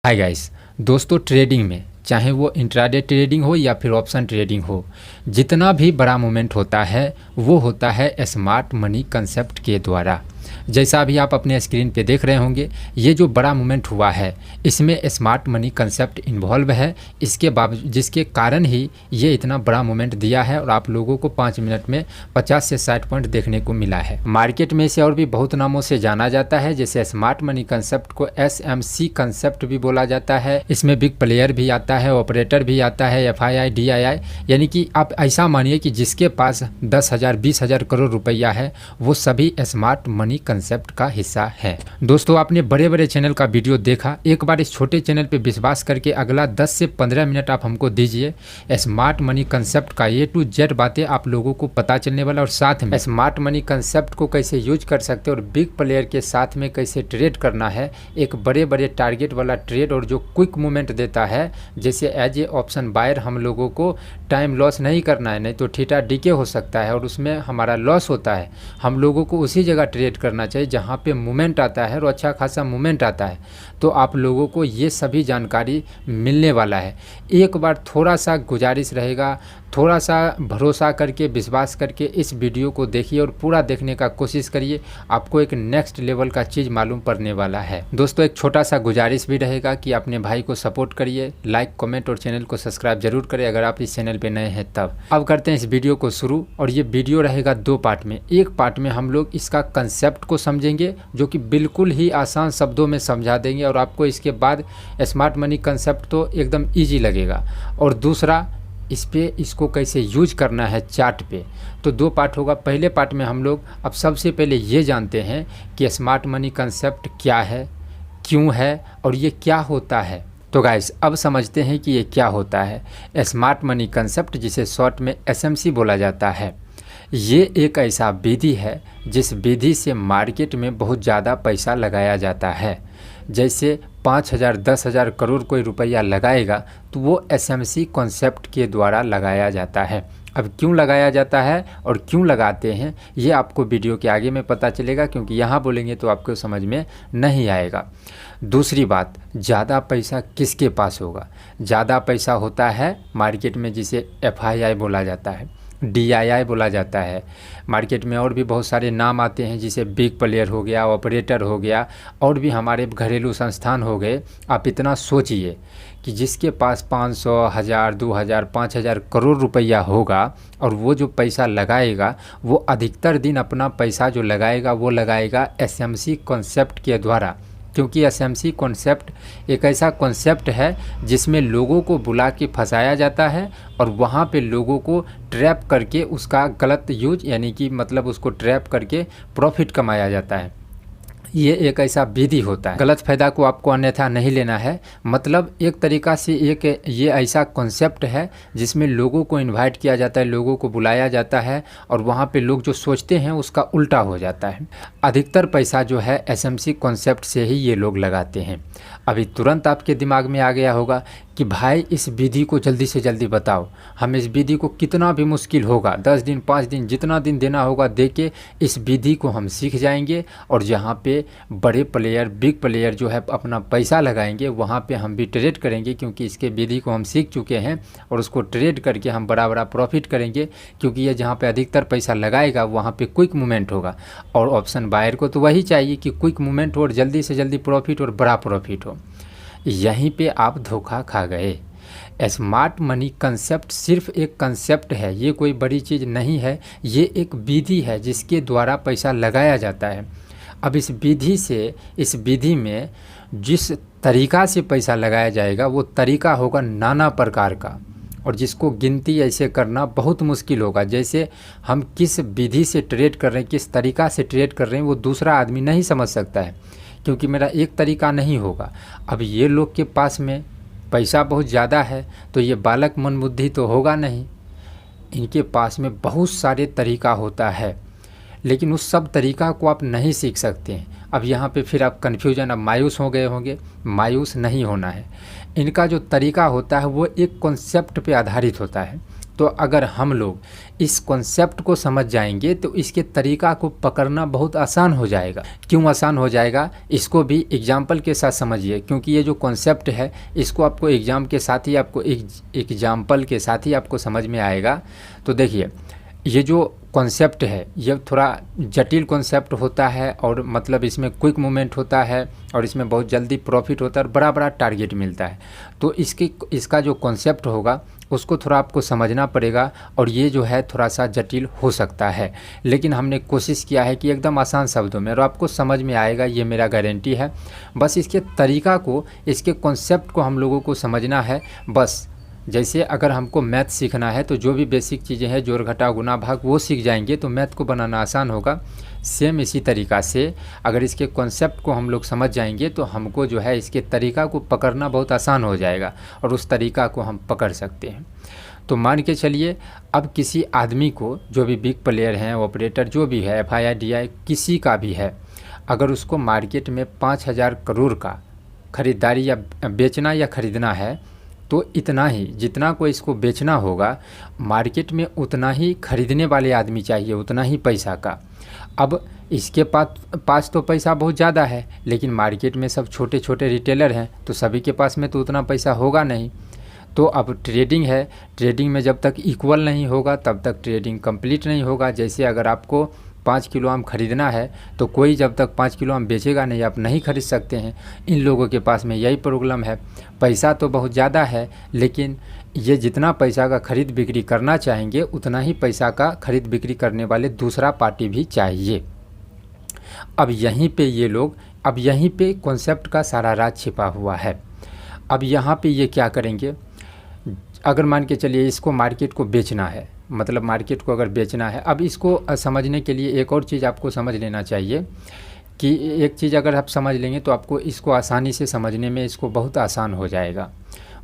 Hi guys, दोस्तों trading में चाहे वो इंट्राडे ट्रेडिंग हो या फिर ऑप्शन ट्रेडिंग हो, जितना भी बड़ा मूवमेंट होता है वो होता है स्मार्ट मनी कंसेप्ट के द्वारा। जैसा अभी आप अपने स्क्रीन पे देख रहे होंगे, ये जो बड़ा मूवमेंट हुआ है इसमें स्मार्ट मनी कंसेप्ट इन्वॉल्व है। इसके बावजूद जिसके कारण ही ये इतना बड़ा मूवमेंट दिया है और आप लोगों को 5 मिनट में 50 से 60 पॉइंट देखने को मिला है। मार्केट में इसे और भी बहुत नामों से जाना जाता है, जैसे स्मार्ट मनी कंसेप्ट को SMC कंसेप्ट भी बोला जाता है। इसमें बिग प्लेयर भी आता है, ऑपरेटर भी आता है, FII DII, यानी कि आप ऐसा मानिए कि जिसके पास 10,000 20,000 करोड़ रुपया है वो सभी स्मार्ट मनी कंसेप्ट का हिस्सा है। दोस्तों आपने बड़े बड़े चैनल का वीडियो देखा, एक बार इस छोटे चैनल पे विश्वास करके अगला 10 से 15 मिनट आप हमको दीजिए। स्मार्ट मनी कंसेप्ट का A to Z बातें आप लोगों को पता चलने वाला, और साथ में स्मार्ट मनी कंसेप्ट को कैसे यूज कर सकते हैं और बिग प्लेयर के साथ में कैसे ट्रेड करना है। एक बड़े बड़े टारगेट वाला ट्रेड और जो क्विक मूवमेंट देता है, जैसे एज ए ऑप्शन बायर हम लोगों को टाइम लॉस नहीं करना है, नहीं तो थीटा डीके हो सकता है और उसमें हमारा लॉस होता है। हम लोगों को उसी जगह ट्रेड करना चाहिए जहाँ पे मूवमेंट आता है और अच्छा खासा मूवमेंट आता है। तो आप लोगों को ये सभी जानकारी मिलने वाला है। एक बार थोड़ा सा गुजारिश रहेगा, थोड़ा सा भरोसा करके विश्वास करके इस वीडियो को देखिए और पूरा देखने का कोशिश करिए। आपको एक नेक्स्ट लेवल का चीज़ मालूम पड़ने वाला है। दोस्तों एक छोटा सा गुजारिश भी रहेगा कि अपने भाई को सपोर्ट करिए, लाइक कमेंट और चैनल को सब्सक्राइब जरूर करें अगर आप इस चैनल पे नए हैं तब। अब करते हैं इस वीडियो को शुरू, और ये वीडियो रहेगा 2 पार्ट में। एक पार्ट में हम लोग इसका कंसेप्ट को समझेंगे जो कि बिल्कुल ही आसान शब्दों में समझा देंगे और आपको इसके बाद स्मार्ट मनी कंसेप्ट तो एकदम ईजी लगेगा। और दूसरा इसको कैसे यूज करना है चार्ट पे। तो 2 पार्ट होगा। पहले पार्ट में हम लोग अब सबसे पहले ये जानते हैं कि स्मार्ट मनी कंसेप्ट क्या है, क्यों है और ये क्या होता है। तो गाइस अब समझते हैं कि ये क्या होता है। स्मार्ट मनी कंसेप्ट, जिसे शॉर्ट में SMC बोला जाता है, ये एक ऐसा विधि है जिस विधि से मार्केट में बहुत ज़्यादा पैसा लगाया जाता है। जैसे 5,000 10,000 करोड़ कोई रुपया लगाएगा तो वो SMC कॉन्सेप्ट के द्वारा लगाया जाता है। अब क्यों लगाया जाता है और क्यों लगाते हैं ये आपको वीडियो के आगे में पता चलेगा, क्योंकि यहाँ बोलेंगे तो आपको समझ में नहीं आएगा। दूसरी बात, ज़्यादा पैसा किसके पास होगा। ज़्यादा पैसा होता है मार्केट में जिसे FII बोला जाता है, DII बोला जाता है। मार्केट में और भी बहुत सारे नाम आते हैं, जिसे बिग प्लेयर हो गया, ऑपरेटर हो गया, और भी हमारे घरेलू संस्थान हो गए। आप इतना सोचिए कि जिसके पास 500 1000 2000 5000 करोड़ रुपया होगा और वो जो पैसा लगाएगा वो अधिकतर दिन अपना पैसा जो लगाएगा वो लगाएगा SMC कॉन्सेप्ट के द्वारा। क्योंकि SMC कॉन्सेप्ट एक ऐसा कॉन्सेप्ट है जिसमें लोगों को बुला के फंसाया जाता है और वहाँ पे लोगों को ट्रैप करके उसका गलत यूज, यानी कि मतलब उसको ट्रैप करके प्रॉफिट कमाया जाता है। ये एक ऐसा विधि होता है। गलत फ़ायदा को आपको अन्यथा नहीं लेना है। मतलब एक तरीक़ा से ये ऐसा कॉन्सेप्ट है जिसमें लोगों को इनवाइट किया जाता है, लोगों को बुलाया जाता है और वहाँ पे लोग जो सोचते हैं उसका उल्टा हो जाता है। अधिकतर पैसा जो है SMC कॉन्सेप्ट से ही ये लोग लगाते हैं। अभी तुरंत आपके दिमाग में आ गया होगा कि भाई इस विधि को जल्दी से जल्दी बताओ, हम इस विधि को कितना भी मुश्किल होगा 10 दिन 5 दिन जितना दिन देना होगा दे के इस विधि को हम सीख जाएंगे और जहाँ पे बड़े प्लेयर बिग प्लेयर जो है अपना पैसा लगाएंगे वहाँ पे हम भी ट्रेड करेंगे, क्योंकि इसके विधि को हम सीख चुके हैं और उसको ट्रेड करके हम बड़ा बड़ा प्रॉफिट करेंगे। क्योंकि ये जहाँ पे अधिकतर पैसा लगाएगा वहाँ पे क्विक मूवमेंट होगा और ऑप्शन बायर को तो वही चाहिए कि क्विक मूवमेंट हो और जल्दी से जल्दी प्रॉफिट और बड़ा प्रॉफिट हो। यहीं पे आप धोखा खा गए। स्मार्ट मनी कंसेप्ट सिर्फ एक कंसेप्ट है, ये कोई बड़ी चीज़ नहीं है। ये एक विधि है जिसके द्वारा पैसा लगाया जाता है। अब इस विधि में जिस तरीक़ा से पैसा लगाया जाएगा वो तरीक़ा होगा नाना प्रकार का, और जिसको गिनती ऐसे करना बहुत मुश्किल होगा। जैसे हम किस विधि से ट्रेड कर रहे हैं, किस तरीक़ा से ट्रेड कर रहे हैं, वो दूसरा आदमी नहीं समझ सकता है, क्योंकि मेरा एक तरीक़ा नहीं होगा। अब ये लोग के पास में पैसा बहुत ज़्यादा है तो ये बालक मन बुद्धि तो होगा नहीं, इनके पास में बहुत सारे तरीक़ा होता है, लेकिन उस सब तरीक़ा को आप नहीं सीख सकते हैं। अब यहाँ पे फिर आप कन्फ्यूजन, अब मायूस हो गए होंगे। मायूस नहीं होना है। इनका जो तरीक़ा होता है वो एक कॉन्सेप्ट पे आधारित होता है। तो अगर हम लोग इस कॉन्सेप्ट को समझ जाएंगे तो इसके तरीका को पकड़ना बहुत आसान हो जाएगा। क्यों आसान हो जाएगा, इसको भी एग्जाम्पल के साथ समझिए, क्योंकि ये जो कॉन्सेप्ट है इसको आपको एग्ज़ाम के साथ ही आपको एग्जाम्पल के साथ ही आपको समझ में आएगा। तो देखिए, ये जो कॉन्सेप्ट है ये थोड़ा जटिल कॉन्सेप्ट होता है, और मतलब इसमें क्विक मूवमेंट होता है, और इसमें बहुत जल्दी प्रॉफिट होता है और बड़ा बड़ा टारगेट मिलता है। तो इसका जो कॉन्सेप्ट होगा उसको थोड़ा आपको समझना पड़ेगा, और ये जो है थोड़ा सा जटिल हो सकता है, लेकिन हमने कोशिश किया है कि एकदम आसान शब्दों में, और आपको समझ में आएगा, ये मेरा गारंटी है। बस इसके तरीका को, इसके कॉन्सेप्ट को हम लोगों को समझना है बस। जैसे अगर हमको मैथ सीखना है तो जो भी बेसिक चीज़ें हैं, जोड़ घटाव गुना भाग, वो सीख जाएंगे तो मैथ को बनाना आसान होगा। सेम इसी तरीक़ा से अगर इसके कॉन्सेप्ट को हम लोग समझ जाएंगे तो हमको जो है इसके तरीक़ा को पकड़ना बहुत आसान हो जाएगा, और उस तरीक़ा को हम पकड़ सकते हैं। तो मान के चलिए, अब किसी आदमी को, जो भी बिग प्लेयर हैं, ऑपरेटर जो भी है, FII DI किसी का भी है, अगर उसको मार्केट में 5,000 करोड़ का ख़रीदारी या बेचना या ख़रीदना है, तो इतना ही जितना को इसको बेचना होगा, मार्केट में उतना ही खरीदने वाले आदमी चाहिए, उतना ही पैसा का। अब इसके पास तो पैसा बहुत ज़्यादा है, लेकिन मार्केट में सब छोटे छोटे रिटेलर हैं, तो सभी के पास में तो उतना पैसा होगा नहीं। तो अब ट्रेडिंग है, ट्रेडिंग में जब तक इक्वल नहीं होगा तब तक ट्रेडिंग कंप्लीट नहीं होगा। जैसे अगर आपको 5 किलो आम खरीदना है तो कोई जब तक 5 किलो आम बेचेगा नहीं, आप नहीं खरीद सकते हैं। इन लोगों के पास में यही प्रॉब्लम है, पैसा तो बहुत ज़्यादा है, लेकिन ये जितना पैसा का खरीद बिक्री करना चाहेंगे उतना ही पैसा का खरीद बिक्री करने वाले दूसरा पार्टी भी चाहिए। अब यहीं पे ये लोग, अब यहीं पे कॉन्सेप्ट का सारा राज छिपा हुआ है। अब यहाँ पे ये क्या करेंगे, अगर मान के चलिए इसको मार्केट को बेचना है, मतलब मार्केट को अगर बेचना है, अब इसको समझने के लिए एक और चीज़ आपको समझ लेना चाहिए कि एक चीज़ अगर आप समझ लेंगे तो आपको इसको आसानी से समझने में इसको बहुत आसान हो जाएगा।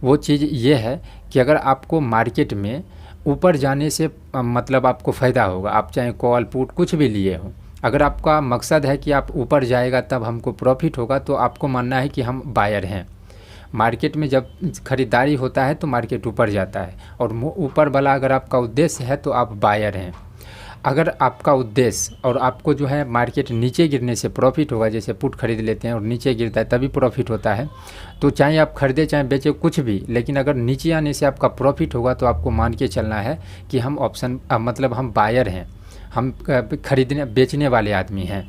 वो चीज़ ये है कि अगर आपको मार्केट में ऊपर जाने से मतलब आपको फ़ायदा होगा, आप चाहे कॉल पुट कुछ भी लिए हो, अगर आपका मकसद है कि आप ऊपर जाएगा तब हमको प्रॉफिट होगा, तो आपको मानना है कि हम बायर हैं। मार्केट में जब ख़रीदारी होता है तो मार्केट ऊपर जाता है, और ऊपर वाला अगर आपका उद्देश्य है तो आप बायर हैं। अगर आपका उद्देश्य और आपको जो है मार्केट नीचे गिरने से प्रॉफिट होगा, जैसे पुट खरीद लेते हैं और नीचे गिरता है तभी प्रॉफिट होता है, तो चाहे आप खरीदे चाहे बेचे कुछ भी, लेकिन अगर नीचे आने से आपका प्रॉफिट होगा तो आपको मान के चलना है कि हम ऑप्शन मतलब हम बायर हैं, हम खरीदने बेचने वाले आदमी हैं।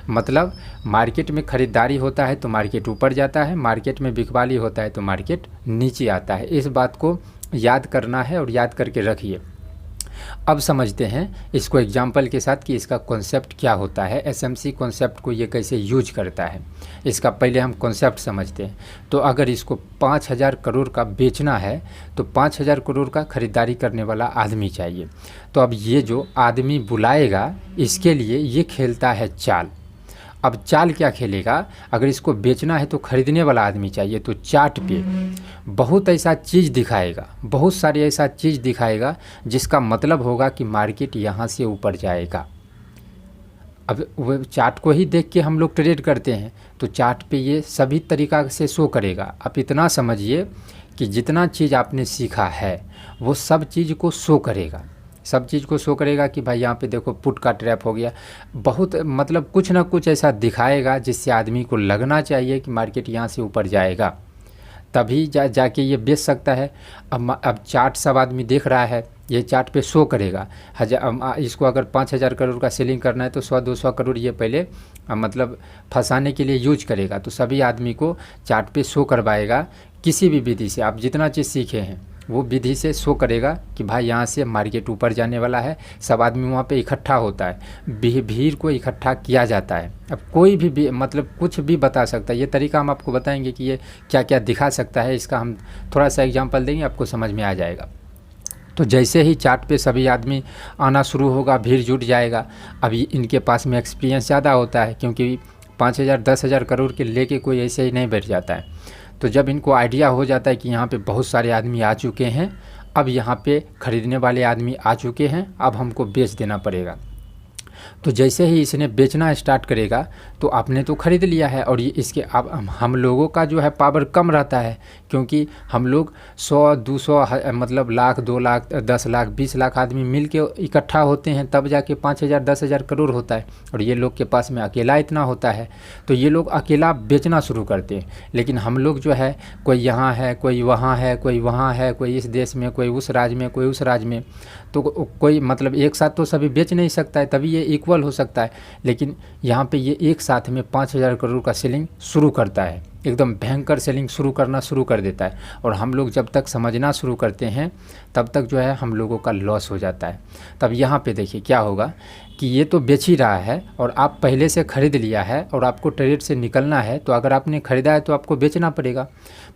मतलब मार्केट में ख़रीदारी होता है तो मार्केट ऊपर जाता है, मार्केट में बिकवाली होता है तो मार्केट नीचे आता है। इस बात को याद करना है और याद करके रखिए। अब समझते हैं इसको एग्जाम्पल के साथ कि इसका कॉन्सेप्ट क्या होता है, एसएमसी कॉन्सेप्ट को ये कैसे यूज करता है। इसका पहले हम कॉन्सेप्ट समझते हैं। तो अगर इसको 5,000 करोड़ का बेचना है तो 5,000 करोड़ का ख़रीदारी करने वाला आदमी चाहिए। तो अब ये जो आदमी बुलाएगा इसके लिए ये खेलता है चाल। अब चाल क्या खेलेगा, अगर इसको बेचना है तो ख़रीदने वाला आदमी चाहिए, तो चार्ट पे बहुत ऐसा चीज़ दिखाएगा, बहुत सारी ऐसा चीज़ दिखाएगा जिसका मतलब होगा कि मार्केट यहाँ से ऊपर जाएगा। अब वो चार्ट को ही देख के हम लोग ट्रेड करते हैं, तो चार्ट पे ये सभी तरीक़ा से शो करेगा। आप इतना समझिए कि जितना चीज़ आपने सीखा है वो सब चीज़ को शो करेगा, सब चीज़ को शो करेगा कि भाई यहाँ पे देखो पुट का ट्रैप हो गया, बहुत मतलब कुछ ना कुछ ऐसा दिखाएगा जिससे आदमी को लगना चाहिए कि मार्केट यहाँ से ऊपर जाएगा, तभी जाके ये बेच सकता है। अब चार्ट सब आदमी देख रहा है, ये चार्ट पे शो करेगा। इसको अगर 5,000 करोड़ का सेलिंग करना है तो 100-200 करोड़ ये पहले मतलब फंसाने के लिए यूज करेगा, तो सभी आदमी को चार्ट पे शो करवाएगा। किसी भी विधि से आप जितना चीज़ सीखे हैं वो विधि से शो करेगा कि भाई यहाँ से मार्केट ऊपर जाने वाला है। सब आदमी वहाँ पे इकट्ठा होता है, भीड़ को इकट्ठा किया जाता है। अब कोई भी मतलब कुछ भी बता सकता है, ये तरीका हम आपको बताएंगे कि ये क्या क्या दिखा सकता है। इसका हम थोड़ा सा एग्जांपल देंगे, आपको समझ में आ जाएगा। तो जैसे ही चार्ट पे सभी आदमी आना शुरू होगा, भीड़ जुट जाएगा। अभी इनके पास में एक्सपीरियंस ज़्यादा होता है, क्योंकि 5,000 10,000 करोड़ के लेके कोई ऐसे ही नहीं बैठ जाता है। तो जब इनको आइडिया हो जाता है कि यहाँ पे बहुत सारे आदमी आ चुके हैं, अब यहाँ पे ख़रीदने वाले आदमी आ चुके हैं, अब हमको बेच देना पड़ेगा। तो जैसे ही इसने बेचना स्टार्ट करेगा तो आपने तो ख़रीद लिया है, और ये इसके अब हम लोगों का जो है पावर कम रहता है, क्योंकि हम लोग 100-200 मतलब लाख, 2 लाख, 10 लाख, 20 लाख आदमी मिल के इकट्ठा होते हैं, तब जाके 5,000, 10,000 करोड़ होता है। और ये लोग के पास में अकेला इतना होता है, तो ये लोग अकेला बेचना शुरू करते हैं। लेकिन हम लोग जो है, कोई यहाँ है, कोई वहाँ है, कोई वहाँ है, कोई इस देश में, कोई उस राज्य में, कोई उस राज्य में, तो कोई मतलब एक साथ तो सभी बेच नहीं सकता है, तभी ये इक्वल हो सकता है। लेकिन यहाँ पे ये एक साथ में 5,000 करोड़ का सेलिंग शुरू करता है, एकदम भयंकर सेलिंग शुरू करना शुरू कर देता है। और हम लोग जब तक समझना शुरू करते हैं तब तक जो है हम लोगों का लॉस हो जाता है। तब यहाँ पे देखिए क्या होगा कि ये तो बेच ही रहा है और आप पहले से ख़रीद लिया है और आपको ट्रेड से निकलना है, तो अगर आपने ख़रीदा है तो आपको बेचना पड़ेगा।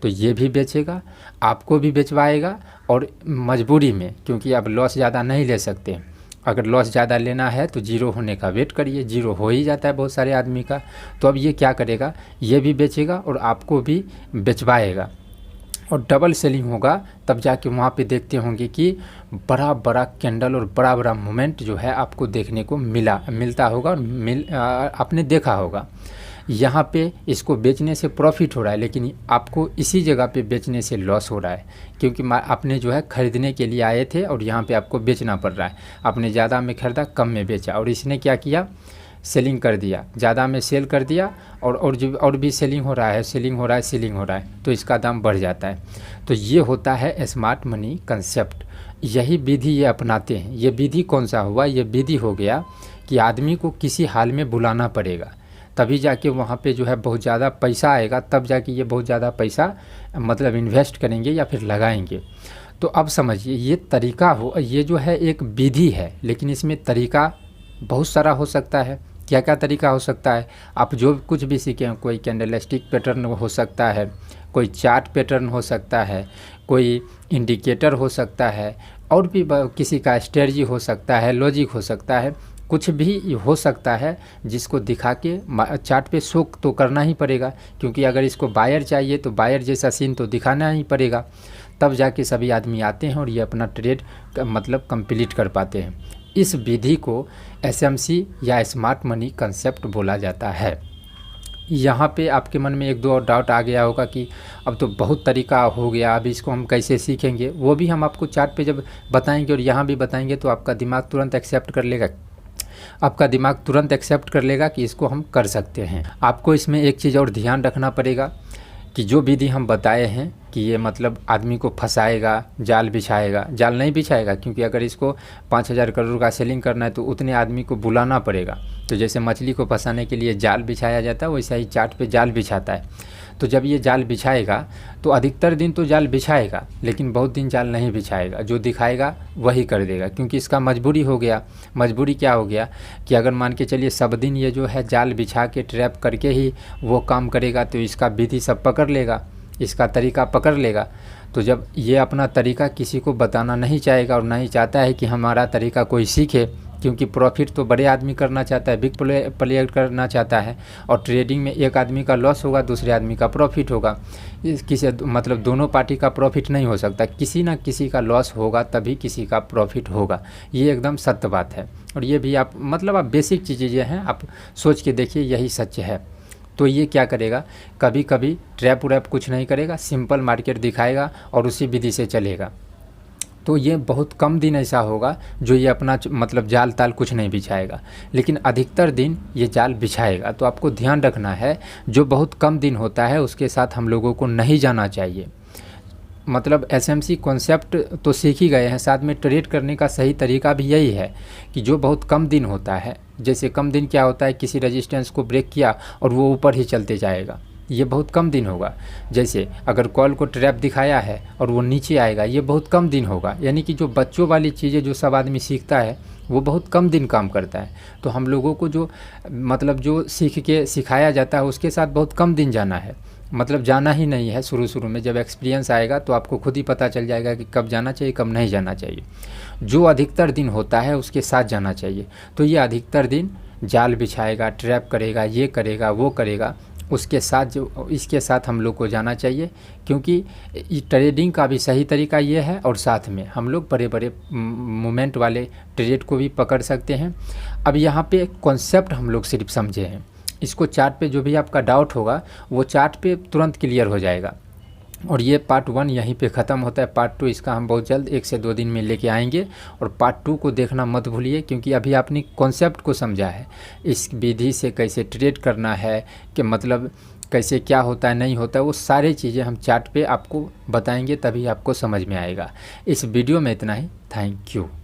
तो ये भी बेचेगा, आपको भी बेचवाएगा, और मजबूरी में, क्योंकि अब लॉस ज़्यादा नहीं ले सकते। अगर लॉस ज़्यादा लेना है तो जीरो होने का वेट करिए, जीरो हो ही जाता है बहुत सारे आदमी का। तो अब ये क्या करेगा, ये भी बेचेगा और आपको भी बेचवाएगा, और डबल सेलिंग होगा। तब जाके वहाँ पे देखते होंगे कि बड़ा बड़ा कैंडल और बड़ा बड़ा मोमेंट जो है आपको देखने को मिलता होगा, और आपने देखा होगा। यहाँ पे इसको बेचने से प्रॉफिट हो रहा है, लेकिन आपको इसी जगह पे बेचने से लॉस हो रहा है, क्योंकि आपने जो है ख़रीदने के लिए आए थे और यहाँ पे आपको बेचना पड़ रहा है। आपने ज़्यादा में ख़रीदा, कम में बेचा, और इसने क्या किया, सेलिंग कर दिया, ज़्यादा में सेल कर दिया, और भी सेलिंग हो रहा है, सेलिंग हो रहा है, सेलिंग हो रहा है, तो इसका दाम बढ़ जाता है। तो ये होता है स्मार्ट मनी कंसेप्ट। यही विधि ये अपनाते हैं। ये विधि कौन सा हुआ, ये विधि हो गया कि आदमी को किसी हाल में बुलाना पड़ेगा, तभी जाके वहाँ पे जो है बहुत ज़्यादा पैसा आएगा, तब जाके ये बहुत ज़्यादा पैसा मतलब इन्वेस्ट करेंगे या फिर लगाएंगे। तो अब समझिए, ये तरीका हो, ये जो है एक विधि है, लेकिन इसमें तरीका बहुत सारा हो सकता है। क्या क्या तरीका हो सकता है, आप जो कुछ भी सीखें, कोई कैंडलस्टिक पैटर्न हो सकता है, कोई चार्ट पैटर्न हो सकता है, कोई इंडिकेटर हो सकता है, और भी किसी का स्ट्रेटजी हो सकता है, लॉजिक हो सकता है, कुछ भी हो सकता है जिसको दिखा के चार्ट पे शो तो करना ही पड़ेगा, क्योंकि अगर इसको बायर चाहिए तो बायर जैसा सीन तो दिखाना ही पड़ेगा, तब जाके सभी आदमी आते हैं और ये अपना ट्रेड मतलब कंप्लीट कर पाते हैं। इस विधि को एसएमसी या स्मार्ट मनी कंसेप्ट बोला जाता है। यहाँ पे आपके मन में एक दो और डाउट आ गया होगा कि अब तो बहुत तरीका हो गया, अब इसको हम कैसे सीखेंगे। वो भी हम आपको चार्ट पे जब बताएंगे और यहाँ भी बताएंगे तो आपका दिमाग तुरंत एक्सेप्ट कर लेगा, आपका दिमाग तुरंत एक्सेप्ट कर लेगा कि इसको हम कर सकते हैं। आपको इसमें एक चीज़ और ध्यान रखना पड़ेगा कि जो विधि हम बताए हैं कि ये मतलब आदमी को फंसाएगा, जाल बिछाएगा, जाल नहीं बिछाएगा, क्योंकि अगर इसको 5,000 करोड़ का सेलिंग करना है तो उतने आदमी को बुलाना पड़ेगा। तो जैसे मछली को फंसाने के लिए जाल बिछाया जाता है, वैसा ही चार्ट पे जाल बिछाता है। तो जब ये जाल बिछाएगा तो अधिकतर दिन तो जाल बिछाएगा, लेकिन बहुत दिन जाल नहीं बिछाएगा, जो दिखाएगा वही कर देगा, क्योंकि इसका मजबूरी हो गया। मजबूरी क्या हो गया कि अगर मान के चलिए सब दिन ये जो है जाल बिछा के ट्रैप करके ही वो काम करेगा, तो इसका विधि सब पकड़ लेगा, इसका तरीका पकड़ लेगा। तो जब ये अपना तरीका किसी को बताना नहीं चाहेगा और नहीं चाहता है कि हमारा तरीका कोई सीखे, क्योंकि प्रॉफिट तो बड़े आदमी करना चाहता है, बिग प्लेयर करना चाहता है, और ट्रेडिंग में एक आदमी का लॉस होगा, दूसरे आदमी का प्रॉफिट होगा। किसी मतलब दोनों पार्टी का प्रॉफिट नहीं हो सकता, किसी ना किसी का लॉस होगा तभी किसी का प्रॉफिट होगा। ये एकदम सत्य बात है, और ये भी आप मतलब आप बेसिक चीज़ें हैं, आप सोच के देखिए, यही सच है। तो ये क्या करेगा, कभी कभी ट्रैप व्रैप कुछ नहीं करेगा, सिंपल मार्केट दिखाएगा और उसी विधि से चलेगा। तो ये बहुत कम दिन ऐसा होगा जो ये अपना मतलब जाल ताल कुछ नहीं बिछाएगा, लेकिन अधिकतर दिन ये जाल बिछाएगा। तो आपको ध्यान रखना है, जो बहुत कम दिन होता है उसके साथ हम लोगों को नहीं जाना चाहिए। मतलब एसएमसी कॉन्सेप्ट तो सीख ही गए हैं, साथ में ट्रेड करने का सही तरीका भी यही है कि जो बहुत कम दिन होता है, जैसे कम दिन क्या होता है, किसी रेजिस्टेंस को ब्रेक किया और वो ऊपर ही चलते जाएगा, ये बहुत कम दिन होगा। जैसे अगर कॉल को ट्रैप दिखाया है और वो नीचे आएगा, ये बहुत कम दिन होगा। यानी कि जो बच्चों वाली चीज़ें जो सब आदमी सीखता है वो बहुत कम दिन काम करता है। तो हम लोगों को जो मतलब जो सीख के सिखाया जाता है उसके साथ बहुत कम दिन जाना है, मतलब जाना ही नहीं है शुरू में। जब एक्सपीरियंस आएगा तो आपको खुद ही पता चल जाएगा कि कब जाना चाहिए, कब नहीं जाना चाहिए। जो अधिकतर दिन होता है उसके साथ जाना चाहिए। तो ये अधिकतर दिन जाल बिछाएगा, ट्रैप करेगा, ये करेगा, वो करेगा, उसके साथ जो इसके साथ हम लोग को जाना चाहिए, क्योंकि ट्रेडिंग का भी सही तरीका ये है और साथ में हम लोग बड़े बड़े मोमेंट वाले ट्रेड को भी पकड़ सकते हैं। अब यहाँ पे कॉन्सेप्ट हम लोग सिर्फ समझे हैं, इसको चार्ट पे जो भी आपका डाउट होगा वो चार्ट पे तुरंत क्लियर हो जाएगा। और ये पार्ट 1 यहीं पे ख़त्म होता है। पार्ट 2 इसका हम बहुत जल्द 1 से 2 दिन में लेके आएंगे। और पार्ट 2 को देखना मत भूलिए, क्योंकि अभी आपने कॉन्सेप्ट को समझा है, इस विधि से कैसे ट्रेड करना है, कि मतलब कैसे क्या होता है नहीं होता है, वो सारी चीज़ें हम चार्ट पे आपको बताएंगे, तभी आपको समझ में आएगा। इस वीडियो में इतना ही। Thank you.